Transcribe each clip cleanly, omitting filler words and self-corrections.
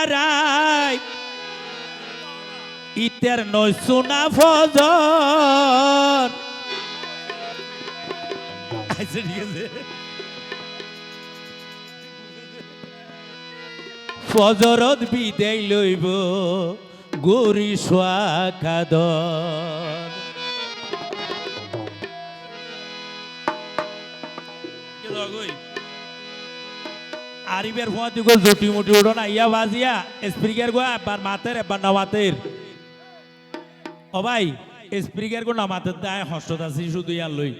গেরাই ইতের নয় সোনা ফজর আচ্ছা ঠিক আছে ফজরত বিদেই লইব গরি সোয়াকাদর আরিবের ফোন তুই জুটি মুটি উঠো না ইয়া বাজিয়া স্পিকার গো একবার মাতের একবার নামাতের ও ভাই স্পিকার গো নামাতের দায় হস্ত আছি শুধু ইয়ার লই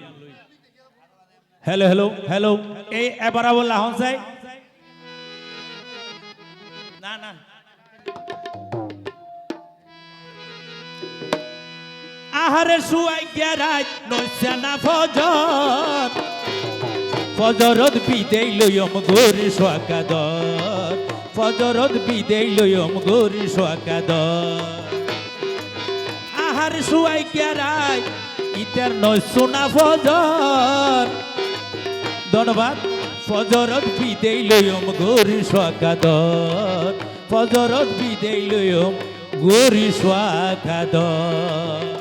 হ্যালো হ্যালো হ্যালো এই এবার বললা হন চাই না না আহারে শুয়াই গেরাই নয়সানা ফজর ফজরত বিদেই লইম গরি সোয়াকাদর ফজরত বিদেই লইম গরি সোয়াকাদর আহার শুয়াই গেরাই ইতার নয় সোনা ফজর ধন্যবাদ ফজরত বিদেই লইম গরি সোয়াকাদর ফজরত বিদেই লইম গরি সোয়াকাদর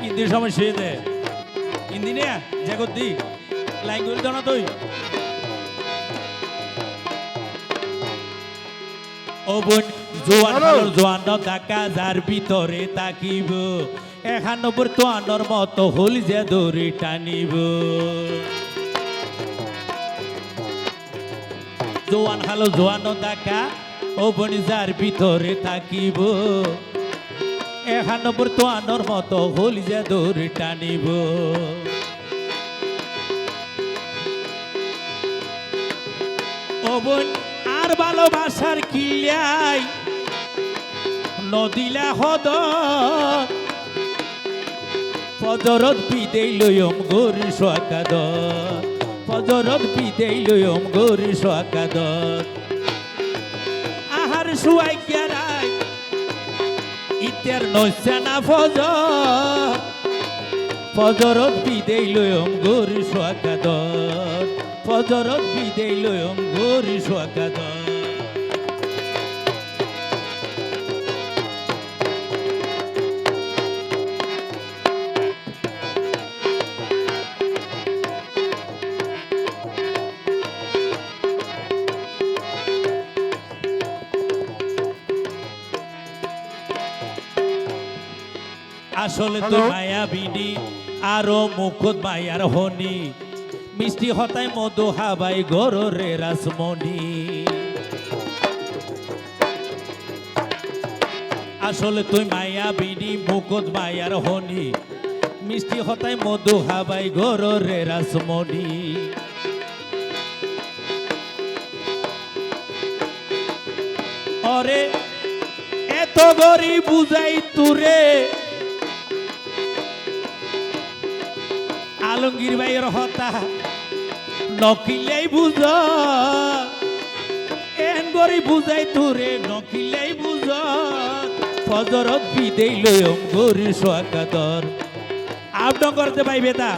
হিন্দির সময় সে দে হিন্দি নিয়ে জগৎ দি ল্যাঙ্গুয়েজ জানা তুই ও বোন জোয়ান জোয়ান টাকা যার ভিতরে তাকিব 91 তোয়ানোর মতো হল যে দড়ি টানিব জোয়ান হালো জোয়ান টাকা ও বোন যার ভিতরে তাকিব 91 তোয়ানোর মতো হল যে দড়ি টানিব ও বোন আর ভালোবাসার কিলাই নদিলা হদ ফজরত বিদেই লইম গরি সোয়াকাদর ফজরত বিদেই লইম গরি সোয়াকাদর আহার শুয়াই গেরাই ইতের নয়সানা ফজর ফজরত বিদেই লইম গরি সোয়াকাদর ফজরত বিদেই লইম গরি সোয়াকাদর আসলে তো মায়া বিনি আরো মুখত মায়ার হনি মিষ্টি হতায় মধু হাবাই গররে রাসমণি আসলে তুই মায়া বিনি মুখত মায়ার হনি মিষ্টি হতায় মধু হাবাই গররে রাসমণি অরে এত গরি বুঝাই তুরে আলমগীর ভাইয়ের হতা নকিলেই বুঝ এন গরি বুঝাই তোরে নকিলেই বুঝ ফজরত বিদেই লইম গরি সোয়াকাদর আপন করতে পাইবে তা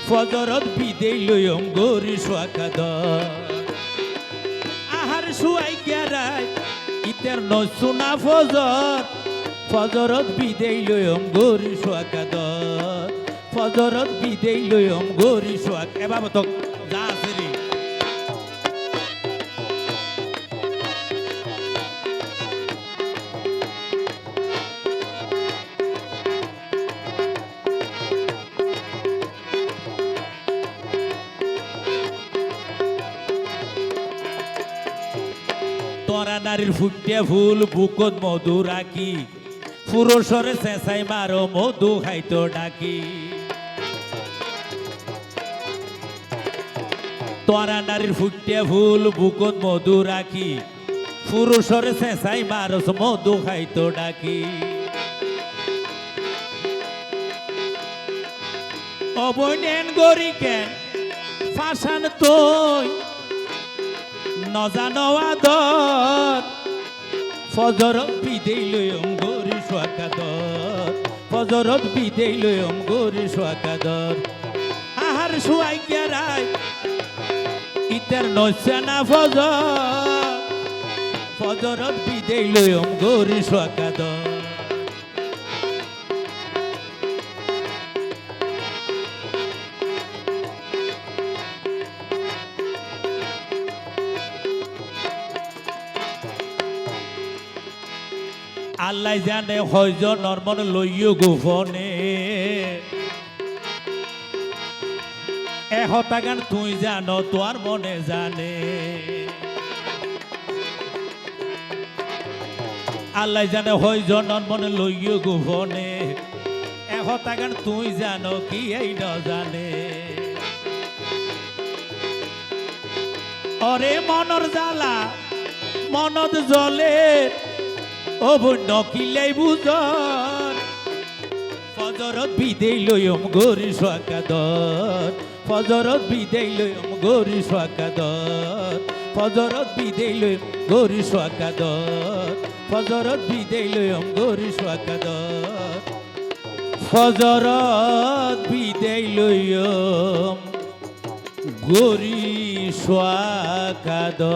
ফজরত বিদেই লইম গরি সোয়াকাদর আহার শুয়াই গেরাই ইতের নয়সোনা ফজর ফজরত বিদেই লইম গরি সোয়াকাদর ফজরত বিদেই লইম গরি সোয়াক এবার তো যা আছে রে তোরা নারীর ফুটে ফুল বুকত মধু রাখি পুরুষরে চেঁচাই মারো মধু খাইতো ডাকি তোরা নারীর ফুটে ফুল বুকত মধু রাখি পুরুষরে চেঁচাই মারস মধু খাইতো ডাকি অবৈনেন গরি কেন ফাঁসান তুই নজানো আদত ফজর বিদেই লইম গরি সোয়াকাদর ফজরত বিদেই লয়ম গরি সোয়াকাদর আহার শুয়াই গেরাই ইতার নসানা ফজর ফজরত বিদেই লয়ম গরি সোয়াকাদর আল্লাহ জানে হয়জন নর্মন লইও গোপনে এহতাগান তুই জানো তোর মনে জানে আল্লাহ জানে হয়জন নর্মন লইও গোপনে এহতাগান তুই জানো কি এই ন জানে অরে মনর জ্বালা মনত জ্বলে ও বন্য কিলাই বুঝর ফজরত বিদেই লয়ম গরি সোয়াকাদর ফজরত বিদেই লয়ম গরি সোয়াকাদর ফজরত বিদেই লয়ম গরি সোয়াকাদর ফজরত বিদেই লয়ম গরি সোয়াকাদর ফজরত বিদেই লয়ম গরি সোয়াকাদর